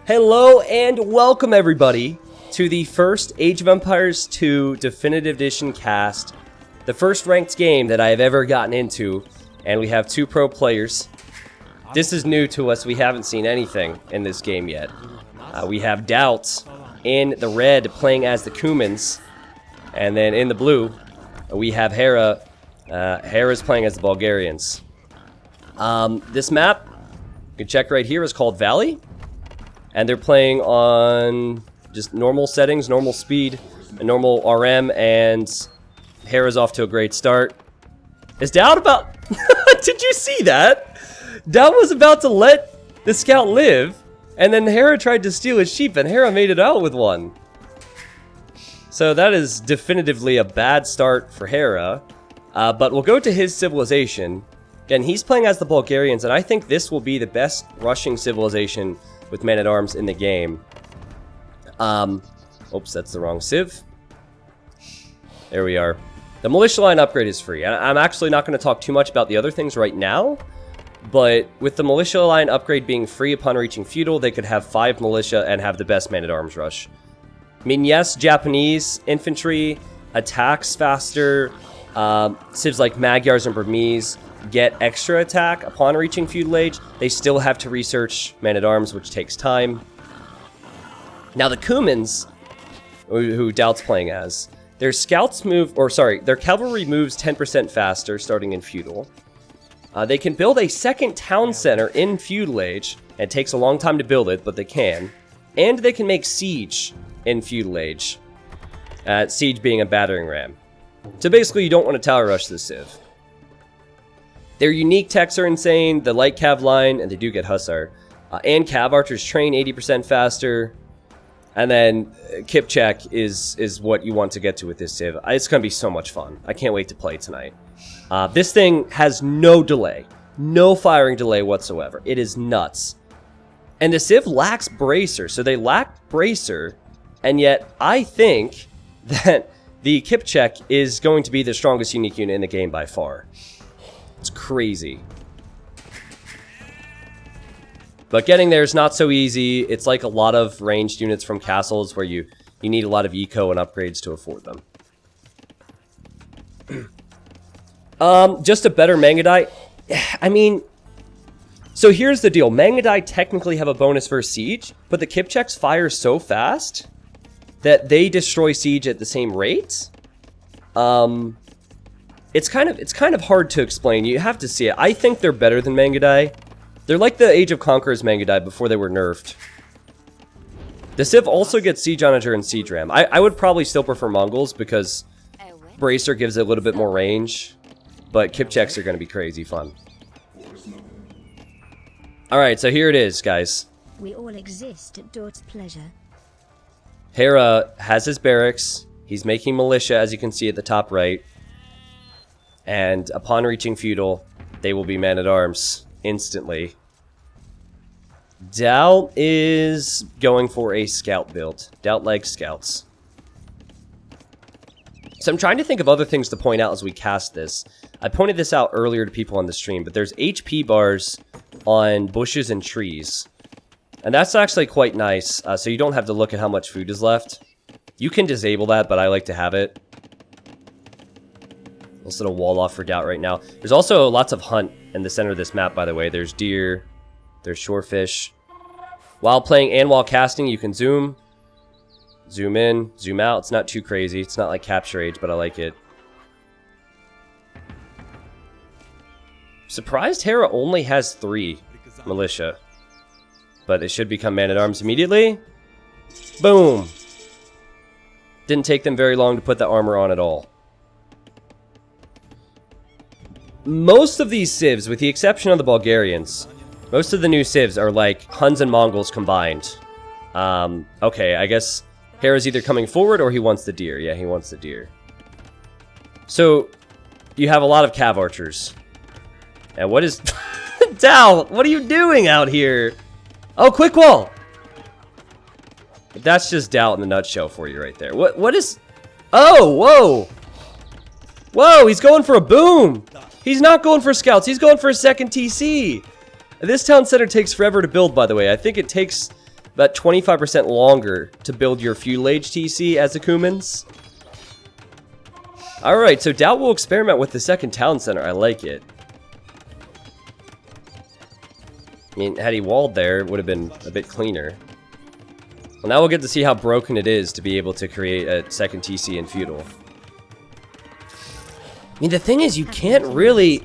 Hello and welcome everybody to the first Age of Empires 2 Definitive Edition cast. The first ranked game that I have ever gotten into, and we have two pro players. This is new to us, we haven't seen anything in this game yet. We have DauT in the red playing as the Cumans, and then in the blue we have Hera. Hera's playing as the Bulgarians. This map, you can check right here, is called Valley. And they're playing on just normal settings, normal speed, and normal RM, and Hera's off to a great start. Is DauT about... Did you see that? DauT was about to let the scout live, and then Hera tried to steal his sheep, and Hera made it out with one. So that is definitively a bad start for Hera. But we'll go to his civilization. Again, he's playing as the Bulgarians, and I think this will be the best rushing civilization with man-at-arms in the game. Oops, that's the wrong civ. There we are. The militia line upgrade is free. I'm actually not going to talk too much about the other things right now, but with the militia line upgrade being free upon reaching feudal, they could have 5 militia and have the best man-at-arms rush. I mean, yes, Japanese infantry attacks faster. Civs like Magyars and Burmese get extra attack upon reaching feudal age. They still have to research man-at-arms, which takes time. Now the Cumans, who DauT's playing as, their scouts move, or sorry, their cavalry moves 10% faster starting in feudal. They can build a second town center in feudal age. It takes a long time to build it, but they can. And they can make siege in feudal age. Siege being a battering ram. So basically you don't want to tower rush this civ. Their unique techs are insane, the light cav line, and they do get hussar. And cav archers train 80% faster. And then Kip check is what you want to get to with this civ. It's going to be so much fun. I can't wait to play tonight. This thing has no delay. No firing delay whatsoever. It is nuts. And the civ lacks bracer, so they lack bracer. And yet, I think that the Kip check is going to be the strongest unique unit in the game by far. It's crazy. But getting there is not so easy. It's like a lot of ranged units from castles where you need a lot of eco and upgrades to afford them. Just a better Mangadai. I mean, so here's the deal. Mangadai technically have a bonus for siege, but the Kip checks fire so fast that they destroy siege at the same rate. It's kind of hard to explain. You have to see it. I think they're better than Mangadai. They're like the Age of Conqueror's Mangadai before they were nerfed. The civ also gets Siege Onager and Siege Ram. I would probably still prefer Mongols because Bracer gives it a little bit more range. But Kip checks are going to be crazy fun. Alright, so here it is, guys. We all exist at DauT's pleasure. Hera has his barracks. He's making militia, as you can see at the top right. And upon reaching feudal, they will be man-at-arms instantly. DauT is going for a scout build. DauT likes scouts. So I'm trying to think of other things to point out as we cast this. I pointed this out earlier to people on the stream, but there's HP bars on bushes and trees. And that's actually quite nice, so you don't have to look at how much food is left. You can disable that, but I like to have it. Let's set a wall off for DauT right now. There's also lots of hunt in the center of this map, by the way. There's deer, there's shorefish. While playing and while casting, you can zoom. Zoom in, zoom out. It's not too crazy. It's not like Capture Age, but I like it. Surprised Hera only has 3 militia. But it should become man-at-arms immediately. Boom! Didn't take them very long to put the armor on at all. Most of these civs, with the exception of the Bulgarians, most of the new civs are like Huns and Mongols combined. Okay, I guess Hera's either coming forward or he wants the deer. Yeah, he wants the deer. So, you have a lot of cav archers. And what is... DauT, what are you doing out here? Oh, quick wall! That's just DauT in a nutshell for you right there. What is... Oh, whoa! Whoa, he's going for a boom! He's not going for scouts, he's going for a second TC! This town center takes forever to build, by the way. I think it takes about 25% longer to build your fuel age TC as a Cumans. Alright, so DauT will experiment with the second town center. I like it. I mean, had he walled there, it would have been a bit cleaner. Well, now we'll get to see how broken it is to be able to create a second TC in feudal. I mean, the thing is, you can't really...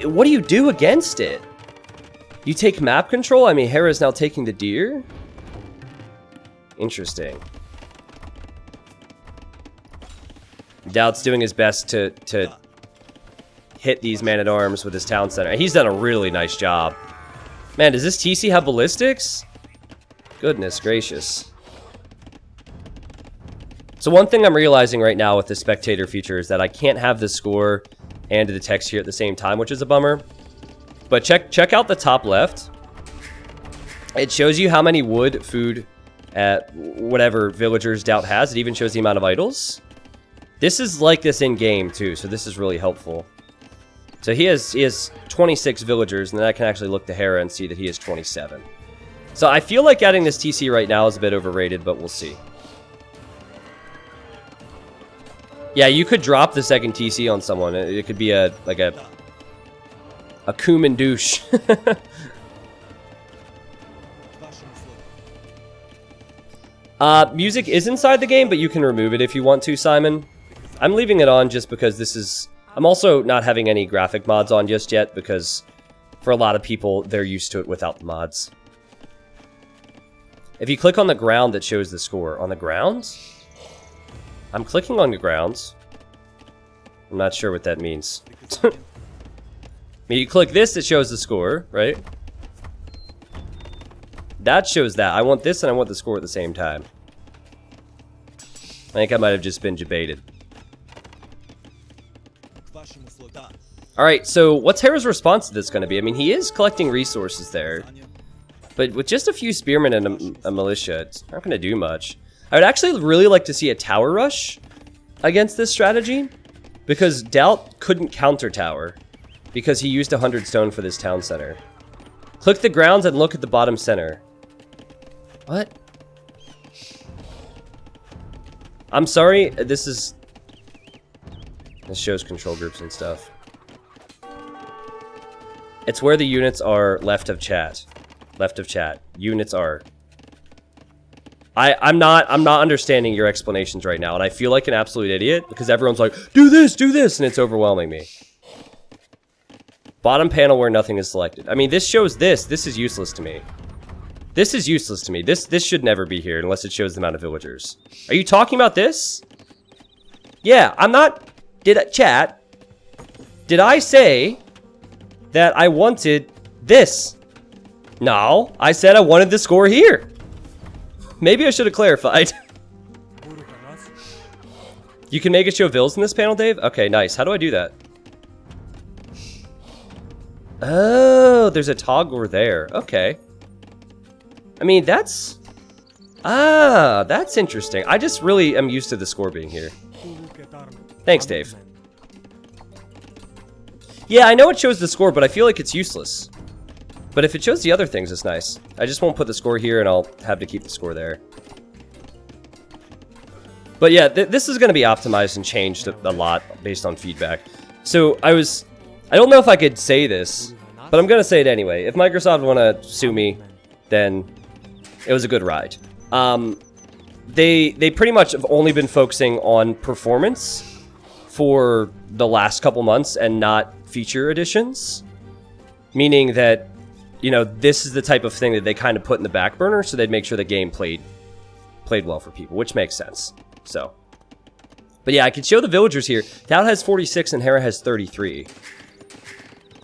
what do you do against it? You take map control? I mean, Hera's now taking the deer? Interesting. DauT's doing his best to hit these man-at-arms with his town center. He's done a really nice job. Man, does this TC have ballistics? Goodness gracious. So one thing I'm realizing right now with the spectator feature is that I can't have the score and the text here at the same time, which is a bummer. But check out the top left. It shows you how many wood, food, whatever villagers DauT has. It even shows the amount of idols. This is like this in-game too, so this is really helpful. So he has 26 villagers, and then I can actually look to Hera and see that he has 27. So I feel like adding this TC right now is a bit overrated, but we'll see. Yeah, you could drop the second TC on someone. It could be like a Cuman douche. Music is inside the game, but you can remove it if you want to, Simon. I'm leaving it on just because this is... I'm also not having any graphic mods on just yet, because for a lot of people, they're used to it without the mods. If you click on the ground, that shows the score. On the grounds? I'm clicking on the grounds. I'm not sure what that means. I mean, you click this, it shows the score, right? That shows that. I want this and I want the score at the same time. I think I might have just been debated. Alright, so what's Hera's response to this going to be? I mean, he is collecting resources there. But with just a few spearmen and a militia, it's not going to do much. I would actually really like to see a tower rush against this strategy, because DauT couldn't counter tower because he used 100 stone for this town center. Click the grounds and look at the bottom center. What? I'm sorry, this shows control groups and stuff. It's where the units are left of chat. Left of chat. Units are. I'm not understanding your explanations right now, and I feel like an absolute idiot because everyone's like, do this, and it's overwhelming me. Bottom panel where nothing is selected. I mean, this shows this. This is useless to me. This is useless to me. This should never be here unless it shows the amount of villagers. Are you talking about this? Yeah, I'm not... Chat, did I say that I wanted this? No, I said I wanted the score here. Maybe I should have clarified. You can make it show vills in this panel, Dave? Okay, nice. How do I do that? Oh, there's a toggle there. Okay. I mean, that's... Ah, that's interesting. I just really am used to the score being here. Thanks, Dave. Yeah, I know it shows the score, but I feel like it's useless. But if it shows the other things, it's nice. I just won't put the score here, and I'll have to keep the score there. But yeah, this is going to be optimized and changed a lot based on feedback. So I don't know if I could say this, but I'm going to say it anyway. If Microsoft want to sue me, then it was a good ride. They pretty much have only been focusing on performance for the last couple months and not feature additions. Meaning that, you know, this is the type of thing that they kind of put in the back burner so they'd make sure the game played well for people, which makes sense. So, but yeah, I can show the villagers here. DauT has 46 and Hera has 33.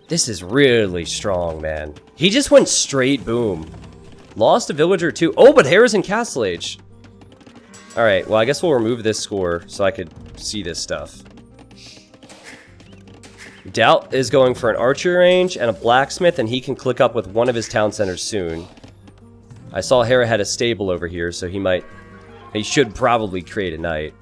This is really strong, man. He just went straight boom. Lost a villager too. Oh, but Hera's in Castle Age. Alright, well, I guess we'll remove this score so I could see this stuff. DauT is going for an archer range and a blacksmith, and he can click up with one of his town centers soon. I saw Hera had a stable over here, so he should probably create a knight.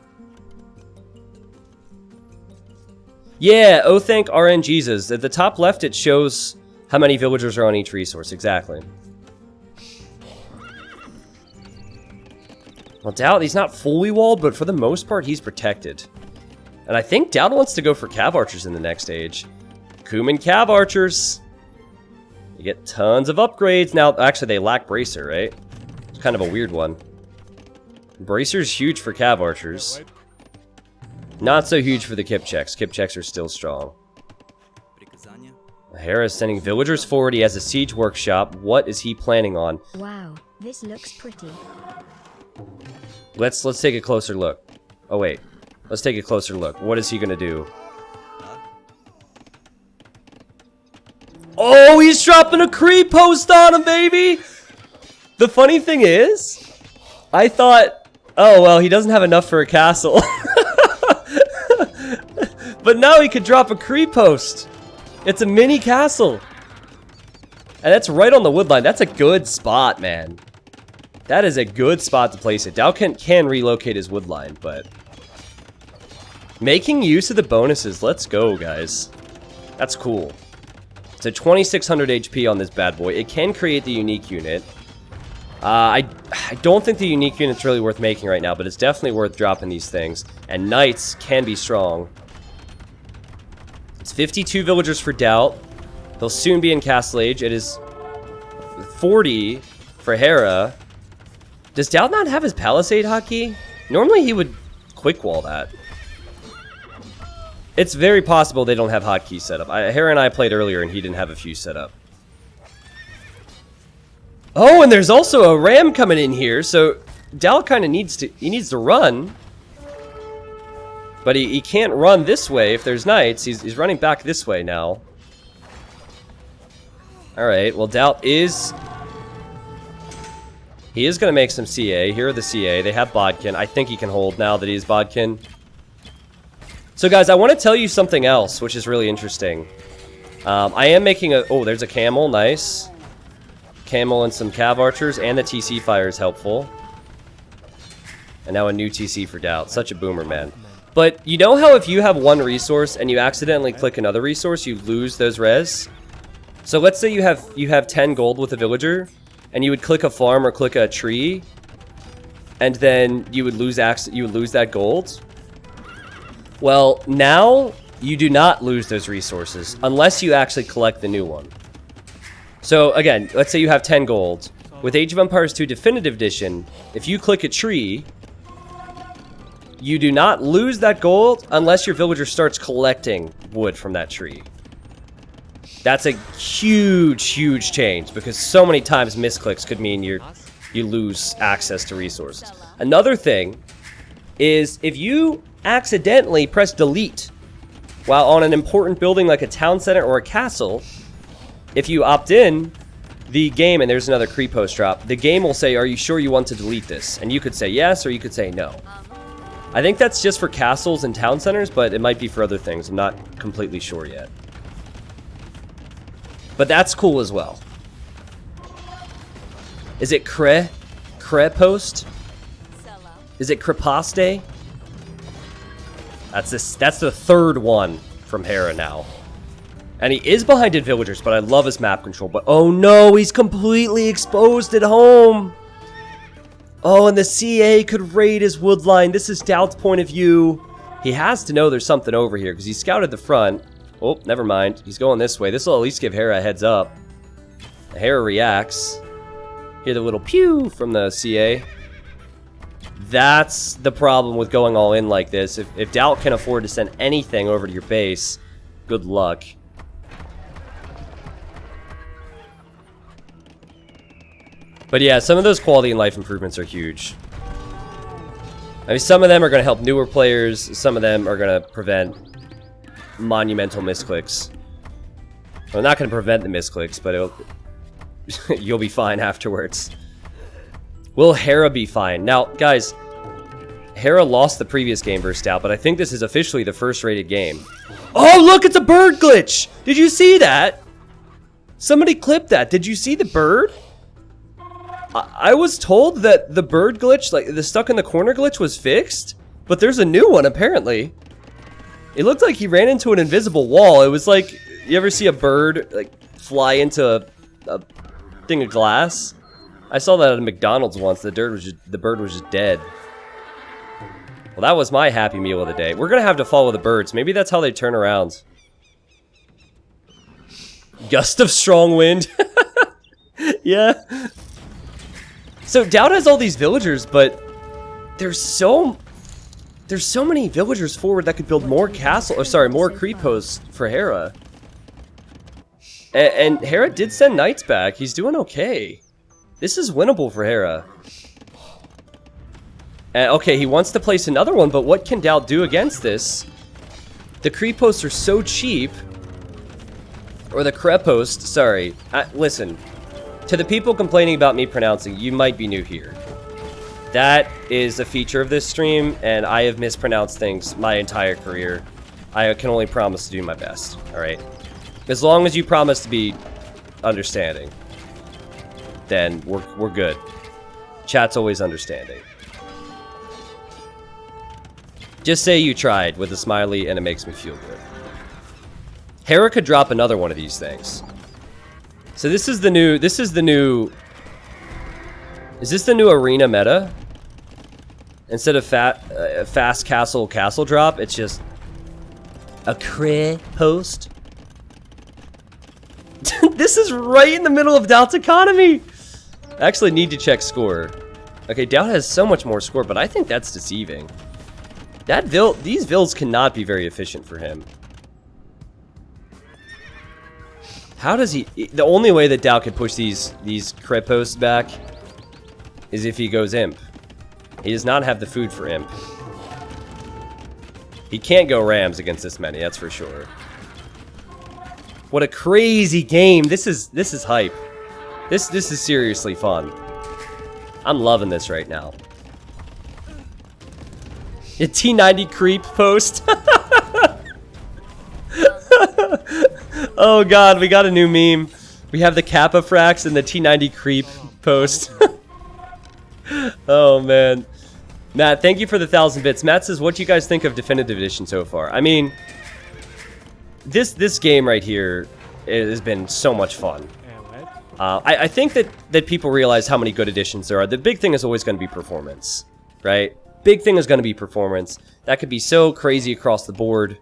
Yeah, oh thank RNGesus. At the top left, it shows how many villagers are on each resource, exactly. Well, DauT, he's not fully walled, but for the most part, he's protected. And I think DauT wants to go for Cav Archers in the next stage. Cuman Cav Archers. You get tons of upgrades. Now, actually, they lack Bracer, right? It's kind of a weird one. Bracer's huge for Cav Archers. Not so huge for the Kipchaks. Kipchaks are still strong. Hera is sending villagers forward. He has a siege workshop. What is he planning on? Wow, this looks pretty. Let's take a closer look. Oh wait, let's take a closer look. What is he gonna do? Oh, he's dropping a creep post on him, baby! The funny thing is, I thought, oh well, he doesn't have enough for a castle. But now he could drop a creep post. It's a mini castle. And that's right on the wood line. That's a good spot, man. That is a good spot to place it. DauT can relocate his wood line, but... making use of the bonuses. Let's go, guys. That's cool. So 2600 HP on this bad boy. It can create the unique unit. I don't think the unique unit's really worth making right now, but it's definitely worth dropping these things. And knights can be strong. It's 52 villagers for DauT. They'll soon be in Castle Age. It is 40 for Hera. Does DauT not have his Palisade hotkey? Normally he would quick wall that. It's very possible they don't have hotkeys set up. Hera and I played earlier and he didn't have a few set up. Oh, and there's also a ram coming in here, so DauT kind of needs to run. But he can't run this way if there's knights. He's running back this way now. Alright, well DauT is... he is going to make some CA. Here are the CA. They have Bodkin. I think he can hold now that he's Bodkin. So guys, I want to tell you something else, which is really interesting. I am making a... oh, there's a camel. Nice. Camel and some Cav Archers, and the TC Fire is helpful. And now a new TC for DauT. Such a boomer, man. But you know how if you have one resource and you accidentally click another resource, you lose those res? So let's say you have 10 gold with a villager, and you would click a farm or click a tree, and then you would lose that gold. Well, now you do not lose those resources unless you actually collect the new one. So again, let's say you have 10 gold. With Age of Empires 2 Definitive Edition, if you click a tree, you do not lose that gold unless your villager starts collecting wood from that tree. That's a huge, huge change because so many times misclicks could mean you lose access to resources. Another thing is if you accidentally press delete while on an important building like a town center or a castle, if you opt in the game and there's another creep post drop, the game will say, are you sure you want to delete this? And you could say yes or you could say no. I think that's just for castles and town centers, but it might be for other things. I'm not completely sure yet. But that's cool as well. Is it Cre post? Is it Crepaste? That's the third one from Hera now. And he is behind in villagers, but I love his map control. But oh no, he's completely exposed at home. Oh, and the CA could raid his wood line. This is DauT's point of view. He has to know there's something over here because he scouted the front. Oh, never mind. He's going this way. This will at least give Hera a heads up. Hera reacts. Hear the little pew from the CA. That's the problem with going all in like this. If DauT can afford to send anything over to your base, good luck. But yeah, some of those quality and life improvements are huge. I mean, some of them are going to help newer players. Some of them are going to prevent monumental misclicks. Well, not going to prevent the misclicks, but you'll be fine afterwards. Will Hera be fine? Now, guys, Hera lost the previous game versus DauT, but I think this is officially the first rated game. Oh, look, it's a bird glitch! Did you see that? Somebody clipped that. Did you see the bird? I was told that the bird glitch, like the stuck in the corner glitch, was fixed, but there's a new one apparently. It looked like he ran into an invisible wall. It was like, you ever see a bird like fly into a thing of glass? I saw that at a McDonald's once. The bird was just dead. Well, that was my happy meal of the day. We're gonna have to follow the birds. Maybe that's how they turn around. Gust of strong wind. Yeah. So DauT has all these villagers, but there's so many villagers forward that could build more more creep posts for Hera. And Hera did send knights back. He's doing okay. This is winnable for Hera. Okay, he wants to place another one, but what can DauT do against this? The creep posts are so cheap. Or the crepost, sorry. Listen, to the people complaining about me pronouncing, you might be new here. That is a feature of this stream, and I have mispronounced things my entire career. I can only promise to do my best, alright? As long as you promise to be understanding, then we're good. Chat's always understanding. Just say you tried with a smiley and it makes me feel good. Hera could drop another one of these things. So this is the new, is this the new arena meta? Instead of fast castle drop, it's just a crit post. This is right in the middle of DauT's economy. I actually need to check score. Okay, DauT has so much more score, but I think that's deceiving. These vills cannot be very efficient for him. How does he... The only way that DauT could push these crit posts back is if he goes imp. He does not have the food for imp. He can't go rams against this many, that's for sure. What a crazy game. This is hype. This is seriously fun. I'm loving this right now. A T90 creep post. Oh god, we got a new meme. We have the Kappa Frax and the T90 creep post. Oh man. Matt, thank you for the 1,000 bits. Matt says, what do you guys think of Definitive Edition so far? I mean, this game right here has been so much fun. I think that people realize how many good editions there are. The big thing is always going to be performance, right? Big thing is going to be performance. That could be so crazy across the board.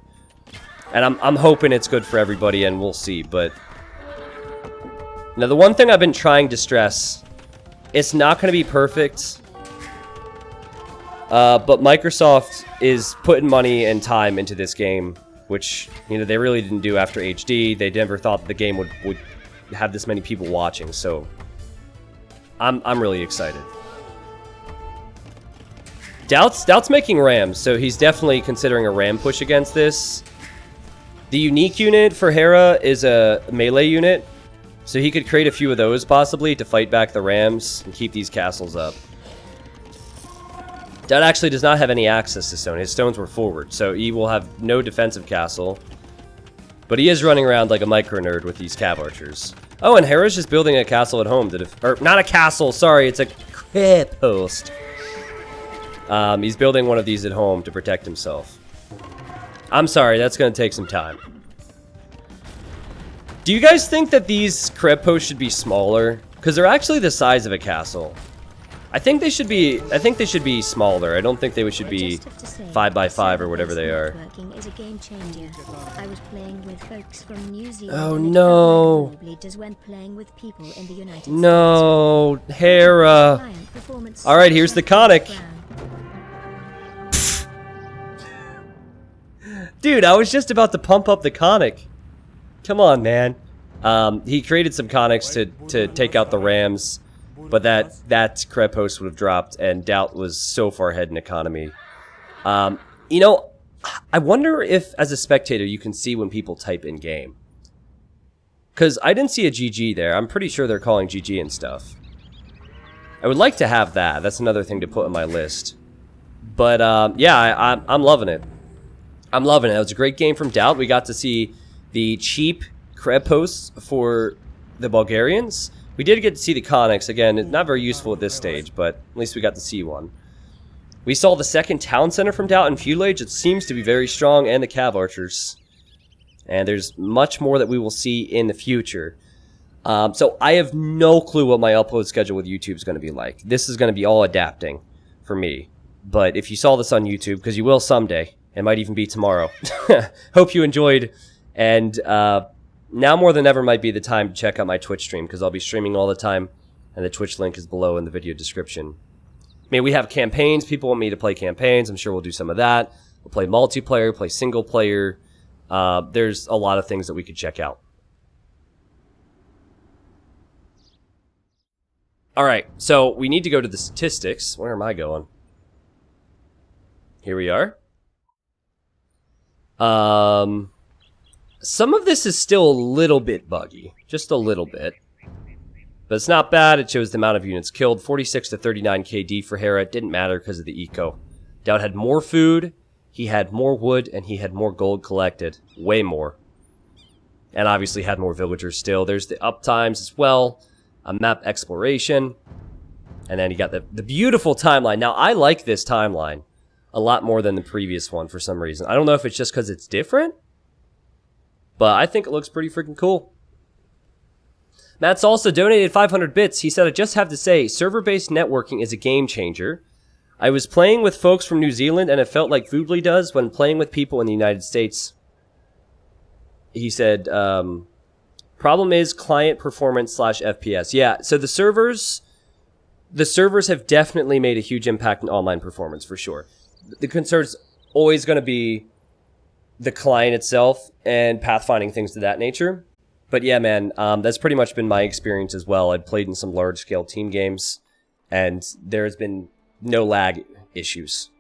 And I'm hoping it's good for everybody, and we'll see. But now the one thing I've been trying to stress, it's not going to be perfect. But Microsoft is putting money and time into this game, which, you know, they really didn't do after HD. They never thought the game would have this many people watching, so I'm really excited. DauT's making rams, so he's definitely considering a ram push against this. The unique unit for Hera is a melee unit, so he could create a few of those possibly to fight back the rams and keep these castles up. DauT actually does not have any access to stone. His stones were forward, so he will have no defensive castle. But he is running around like a micro nerd with these cav archers. Oh, and Hera's just building a castle at home. Or not a castle, sorry, it's a crit post. He's building one of these at home to protect himself. I'm sorry, that's going to take some time. Do you guys think that these crit posts should be smaller? Because they're actually the size of a castle. I think they should be smaller. I don't think they should be 5x5 or whatever they are. Is a game changer. I was playing with folks from New Zealand. Oh no. When playing with people in the United no, States. Hera. All right, here's the conic. Dude, I was just about to pump up the conic. Come on, man. He created some conics to take out the rams. But that crit post would have dropped, and DauT was so far ahead in economy. You know, I wonder if, as a spectator, you can see when people type in game. Because I didn't see a GG there. I'm pretty sure they're calling GG and stuff. I would like to have that. That's another thing to put on my list. But, yeah, I'm loving it. I'm loving it. It was a great game from DauT. We got to see the cheap crit posts for the Bulgarians. We did get to see the conics. Again, not very useful at this stage, but at least we got to see one. We saw the second town center from DauT in Feudal Age. It seems to be very strong, and the cav archers. And there's much more that we will see in the future. So I have no clue what my upload schedule with YouTube is going to be like. This is going to be all adapting for me. But if you saw this on YouTube, because you will someday, it might even be tomorrow. Hope you enjoyed. And now more than ever might be the time to check out my Twitch stream, because I'll be streaming all the time. And the Twitch link is below in the video description. I mean, we have campaigns. People want me to play campaigns. I'm sure we'll do some of that. We'll play multiplayer, play single player. There's a lot of things that we could check out. All right, so we need to go to the statistics. Where am I going? Here we are. Some of this is still a little bit buggy, just a little bit. But it's not bad. It shows the amount of units killed. 46 to 39 KD for Hera. It didn't matter because of the eco. DauT had more food, he had more wood, and he had more gold collected. Way more. And obviously had more villagers still. There's the uptimes as well. A map exploration. And then you got the beautiful timeline. Now, I like this timeline a lot more than the previous one for some reason. I don't know if it's just because it's different, but I think it looks pretty freaking cool. Matt's also donated 500 bits. He said, I just have to say, server-based networking is a game changer. I was playing with folks from New Zealand, and it felt like Voobly does when playing with people in the United States. He said, problem is client performance / FPS. Yeah, so the servers have definitely made a huge impact in online performance, for sure. The concern's always going to be the client itself and pathfinding, things to that nature. But yeah, man, that's pretty much been my experience as well. I've played in some large-scale team games, and there has been no lag issues.